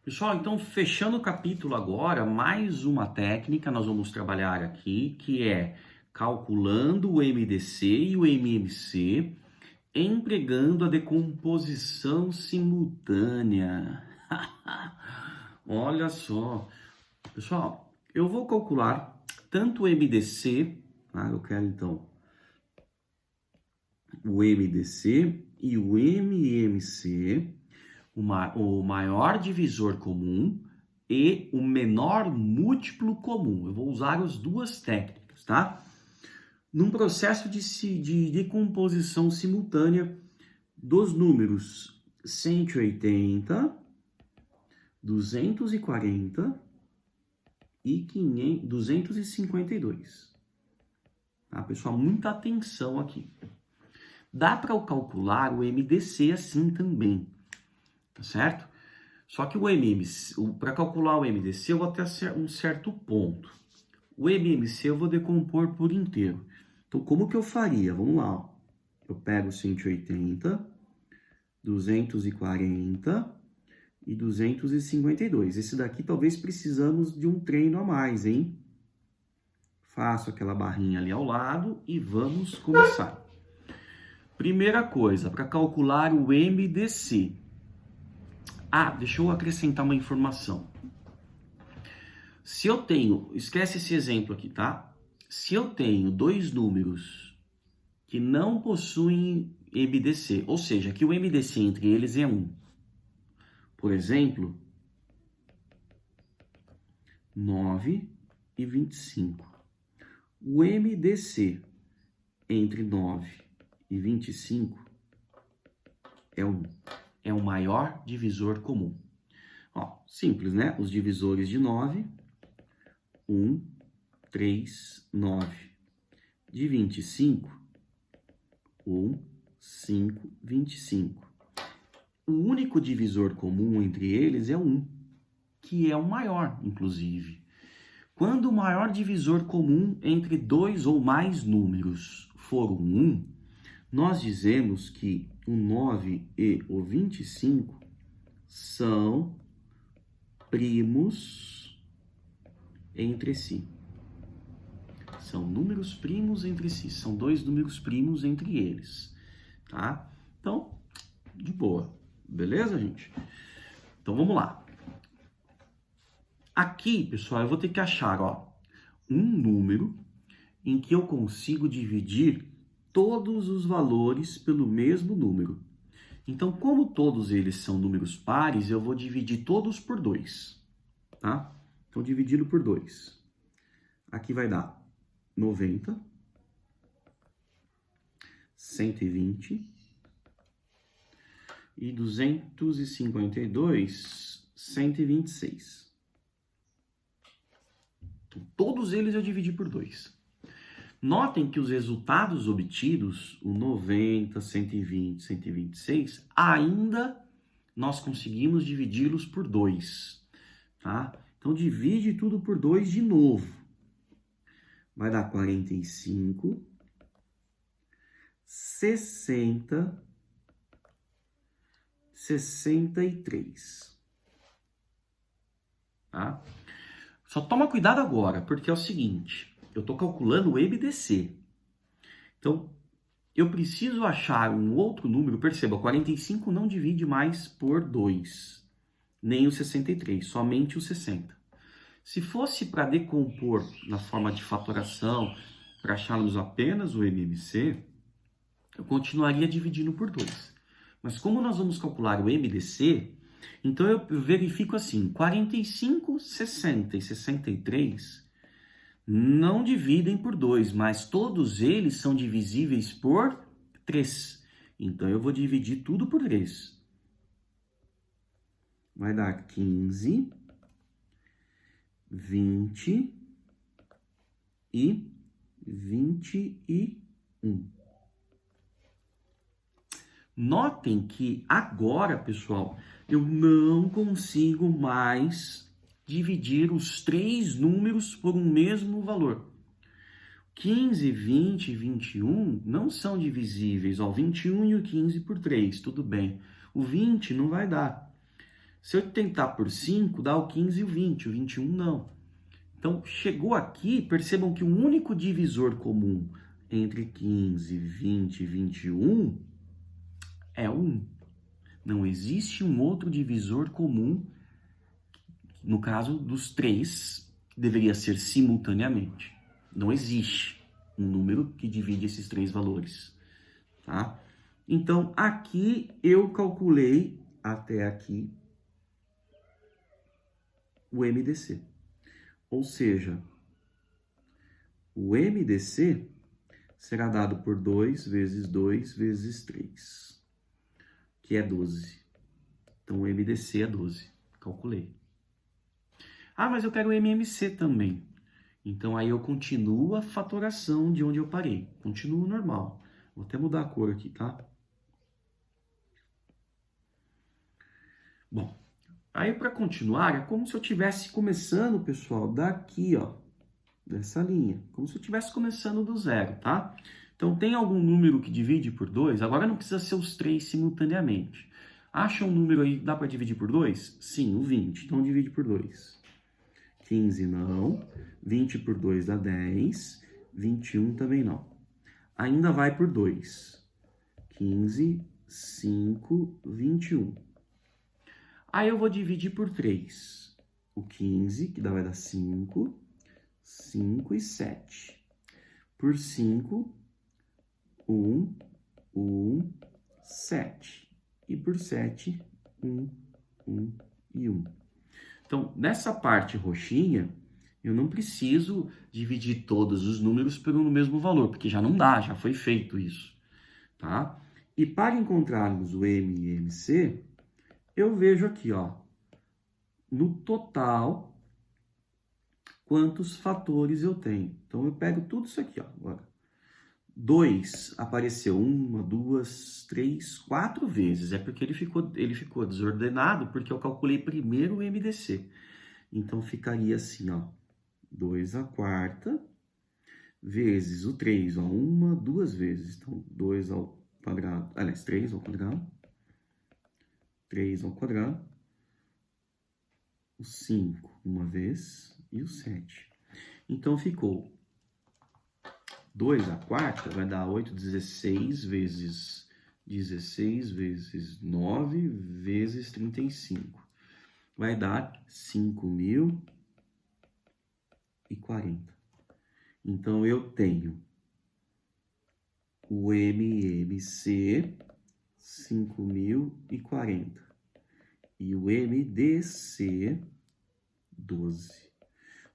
Pessoal, então fechando o capítulo agora, mais uma técnica nós vamos trabalhar aqui, que é calculando o MDC e o MMC, empregando a decomposição simultânea. Olha só, pessoal, eu vou calcular tanto o MDC, tá? Eu quero então o MDC e o MMC, o maior divisor comum e o menor múltiplo comum. Eu vou usar as duas técnicas, tá? Num processo de decomposição simultânea dos números 180, 240 e 252. Tá, pessoal? Muita atenção aqui. Dá para calcular o MDC assim também, tá certo? Só que o MMC, para calcular o MDC, eu vou até um certo ponto. O MMC eu vou decompor por inteiro. Então, como que eu faria? Vamos lá. Ó. Eu pego 180, 240 e 252. Esse daqui talvez precisamos de um treino a mais, hein? Faço aquela barrinha ali ao lado e vamos começar. Primeira coisa, para calcular o MDC. Ah, deixa eu acrescentar uma informação. Se eu tenho, esquece esse exemplo aqui, tá? Se eu tenho dois números que não possuem MDC, ou seja, que o MDC entre eles é 1. Por exemplo, 9 e 25. O MDC entre 9 e 25 é 1. É o maior divisor comum. Ó, simples, né? Os divisores de 9, 1, 3, 9. De 25, 1, 5, 25. O único divisor comum entre eles é 1, que é o maior, inclusive. Quando o maior divisor comum entre dois ou mais números for o 1, nós dizemos que o 9 e o 25 são primos entre si. São números primos entre si. São dois números primos entre eles. Tá? Então, de boa. Beleza, gente? Então, vamos lá. Aqui, pessoal, eu vou ter que achar, ó, um número em que eu consigo dividir todos os valores pelo mesmo número. Então, como todos eles são números pares, eu vou dividir todos por 2, tá? Então, dividido por 2. Aqui vai dar 90, 120 e 252, 126. Então, todos eles eu dividi por 2. Notem que os resultados obtidos, o 90, 120, 126, ainda nós conseguimos dividi-los por 2, tá? Então, divide tudo por 2 de novo. Vai dar 45, 60, 63. Tá? Só toma cuidado agora, porque é o seguinte... Eu estou calculando o MDC. Então, eu preciso achar um outro número. Perceba, 45 não divide mais por 2, nem o 63, somente o 60. Se fosse para decompor na forma de fatoração, para acharmos apenas o MMC, eu continuaria dividindo por 2. Mas como nós vamos calcular o MDC, então eu verifico assim, 45, 60 e 63... não dividem por 2, mas todos eles são divisíveis por 3. Então, eu vou dividir tudo por 3. Vai dar 15, 20 e 21. Notem que agora, pessoal, eu não consigo mais dividir os 3 números por um mesmo valor. 15, 20 e 21 não são divisíveis. Ó, 21 e o 15 por 3, tudo bem. O 20 não vai dar. Se eu tentar por 5, dá o 15 e o 20, o 21 não. Então, chegou aqui, percebam que o único divisor comum entre 15, 20 e 21 é o 1. Não existe um outro divisor comum, no caso dos 3, que deveria ser simultaneamente. Não existe um número que divide esses 3 valores, tá? Então, aqui eu calculei até aqui o MDC. Ou seja, o MDC será dado por 2 vezes 2 vezes 3, que é 12. Então, o MDC é 12. Calculei. Ah, mas eu quero o MMC também. Então, aí eu continuo a fatoração de onde eu parei. Continuo normal. Vou até mudar a cor aqui, tá? Bom, aí para continuar, é como se eu estivesse começando, pessoal, daqui, ó, dessa linha. Como se eu estivesse começando do zero, tá? Então, tem algum número que divide por 2? Agora não precisa ser os 3 simultaneamente. Acha um número aí, dá para dividir por 2? Sim, o 20. Então, divide por 2. 15 não. 20 por 2 dá 10. 21 também não. Ainda vai por 2. 15, 5, 21. Aí eu vou dividir por 3. O 15, que vai dar 5. 5 e 7. Por 5, 1, 1, 7. E por 7, 1, 1 e 1. Então, nessa parte roxinha, eu não preciso dividir todos os números pelo mesmo valor, porque já não dá, já foi feito isso, tá? E para encontrarmos o M e MC, eu vejo aqui, ó, no total, quantos fatores eu tenho. Então, eu pego tudo isso aqui, ó, agora. 2 apareceu 1, 2, 3, 4 vezes. É porque ele ficou desordenado, porque eu calculei primeiro o MDC. Então, ficaria assim, ó. 2 à quarta, vezes o 3, ó. 1, 2 vezes. Então, 2 ao quadrado. Aliás, 3 ao quadrado. 3 ao quadrado. O 5, uma vez. E o 7. Então, ficou 2 à quarta vai dar 8, 16 vezes 16 vezes 9 vezes 35. Vai dar 5.040. Então, eu tenho o MMC 5.040 e o MDC 12.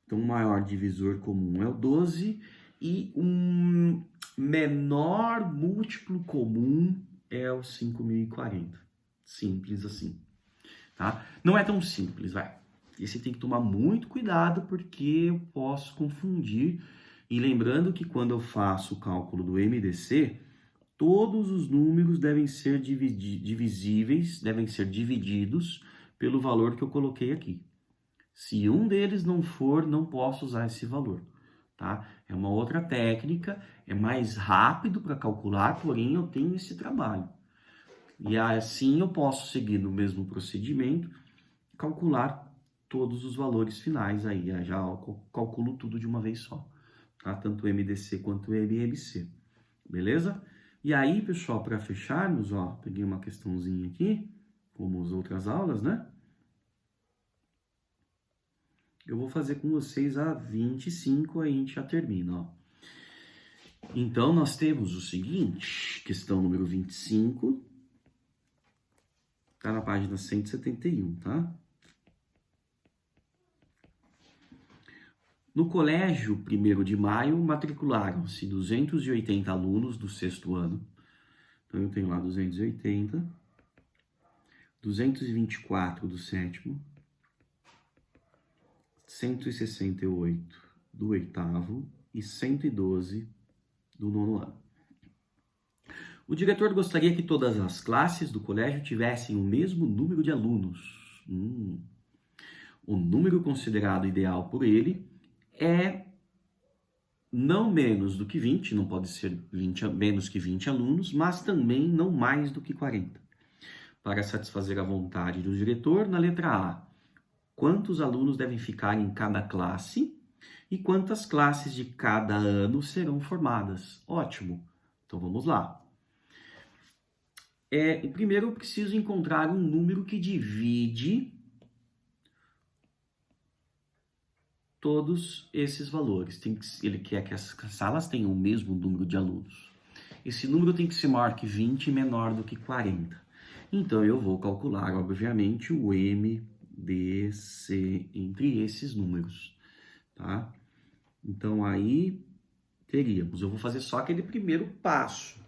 Então, o maior divisor comum é o 12 e um menor múltiplo comum é o 5.040. Simples assim, tá? Não é tão simples, vai. Esse tem que tomar muito cuidado porque eu posso confundir. E lembrando que quando eu faço o cálculo do MDC, todos os números devem ser divisíveis, devem ser divididos pelo valor que eu coloquei aqui. Se um deles não for, não posso usar esse valor, tá? É uma outra técnica, é mais rápido para calcular, porém eu tenho esse trabalho. E assim eu posso seguir no mesmo procedimento, calcular todos os valores finais aí, já calculo tudo de uma vez só, tá? Tanto o MDC quanto o MMC, beleza? E aí, pessoal, para fecharmos, ó, peguei uma questãozinha aqui, como as outras aulas, né? Eu vou fazer com vocês a 25, aí a gente já termina, ó. Então, nós temos o seguinte, questão número 25, tá na página 171, tá? No colégio 1º de maio, matricularam-se 280 alunos do 6º ano. Então, eu tenho lá 280, 224 do 7º, 168 do 8º e 112 do 9º ano. O diretor gostaria que todas as classes do colégio tivessem o mesmo número de alunos. O número considerado ideal por ele é não menos do que 20, não pode ser menos que 20 alunos, mas também não mais do que 40. para satisfazer a vontade do diretor. Na letra A, quantos alunos devem ficar em cada classe e quantas classes de cada ano serão formadas? Ótimo. Então vamos lá. Primeiro eu preciso encontrar um número que divide todos esses valores. Ele quer que as salas tenham o mesmo número de alunos. Esse número tem que ser maior que 20 e menor do que 40. Então eu vou calcular, obviamente, o MDC entre esses números, tá? Então aí teríamos, eu vou fazer só aquele primeiro passo.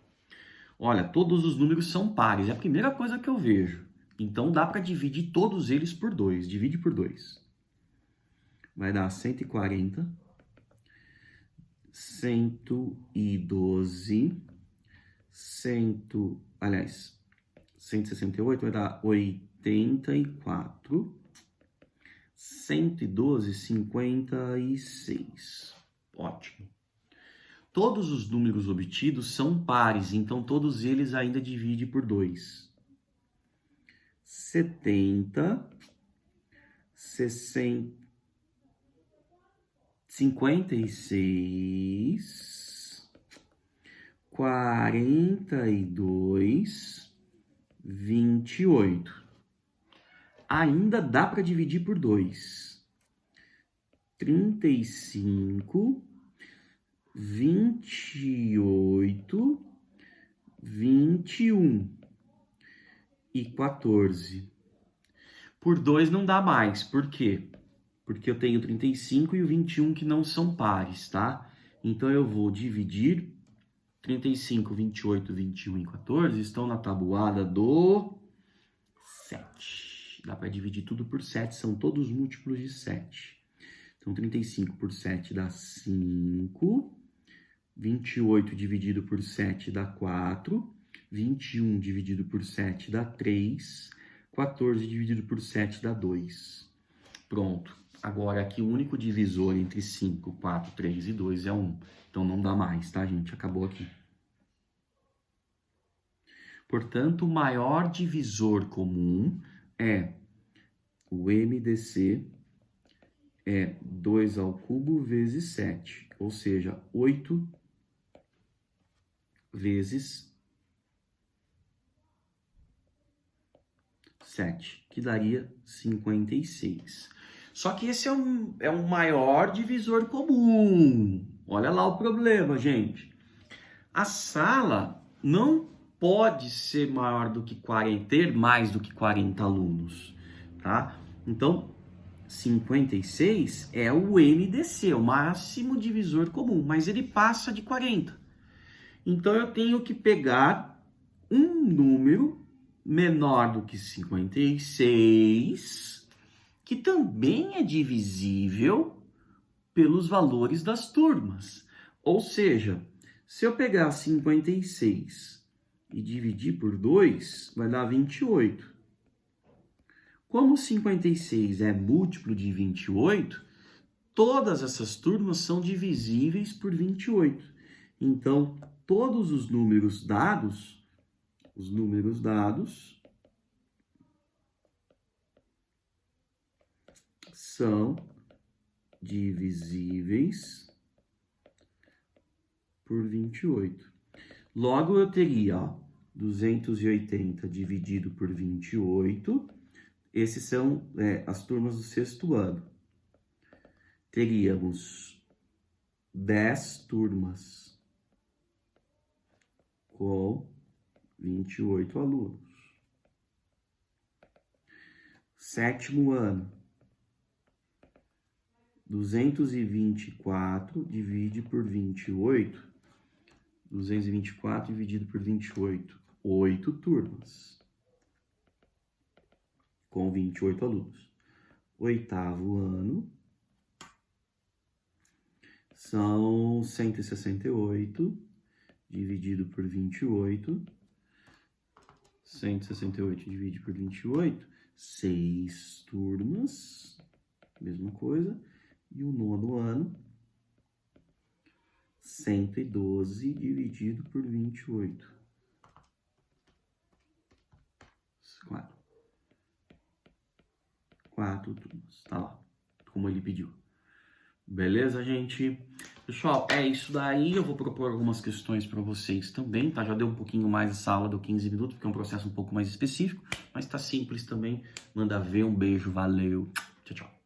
Olha, todos os números são pares, é a primeira coisa que eu vejo. Então dá para dividir todos eles por 2. Divide por 2. Vai dar 140, 112, 168 vai dar 84, 112, 56. Ótimo. Todos os números obtidos são pares, então todos eles ainda dividem por 2. 70, 60, 56, 42, 28. Ainda dá para dividir por 2. 35, 28, 21 e 14. Por 2 não dá mais. Por quê? Porque eu tenho 35 e o 21 que não são pares, tá? Então eu vou dividir 35, 28, 21 e 14 estão na tabuada do 7. Dá para dividir tudo por 7, são todos múltiplos de 7. Então 35 por 7 dá 5. 28 dividido por 7 dá 4, 21 dividido por 7 dá 3, 14 dividido por 7 dá 2. Pronto. Agora aqui o único divisor entre 5, 4, 3 e 2 é 1. Então não dá mais, tá, gente? Acabou aqui. Portanto, o maior divisor comum é o MDC é 2 ao cubo vezes 7, ou seja, 8 vezes 7, que daria 56. Só que esse é um maior divisor comum. Olha lá o problema, gente. A sala não pode ser maior do que 40, ter mais do que 40 alunos, tá? Então, 56 é o MDC, o máximo divisor comum, mas ele passa de 40. Então, eu tenho que pegar um número menor do que 56, que também é divisível pelos valores das turmas. Ou seja, se eu pegar 56 e dividir por 2, vai dar 28. Como 56 é múltiplo de 28, todas essas turmas são divisíveis por 28. Então, todos os números dados são divisíveis por 28. Logo, eu teria 280 dividido por 28. Esses são as turmas do sexto ano. Teríamos 10 turmas com 28 alunos. Sétimo ano. 224 divide por 28. 224 dividido por 28. 8 turmas. Com 28 alunos. Oitavo ano. São 168 dividido por 28. 168 divide por 28. 6 turmas. Mesma coisa. E o nono ano, 112 dividido por 28. 4. 4 turmas. Tá lá. Como ele pediu. Beleza, gente? Pessoal, é isso daí. Eu vou propor algumas questões para vocês também, tá? Já deu um pouquinho mais essa aula, deu 15 minutos, porque é um processo um pouco mais específico, mas tá simples também. Manda ver, um beijo, valeu. Tchau, tchau.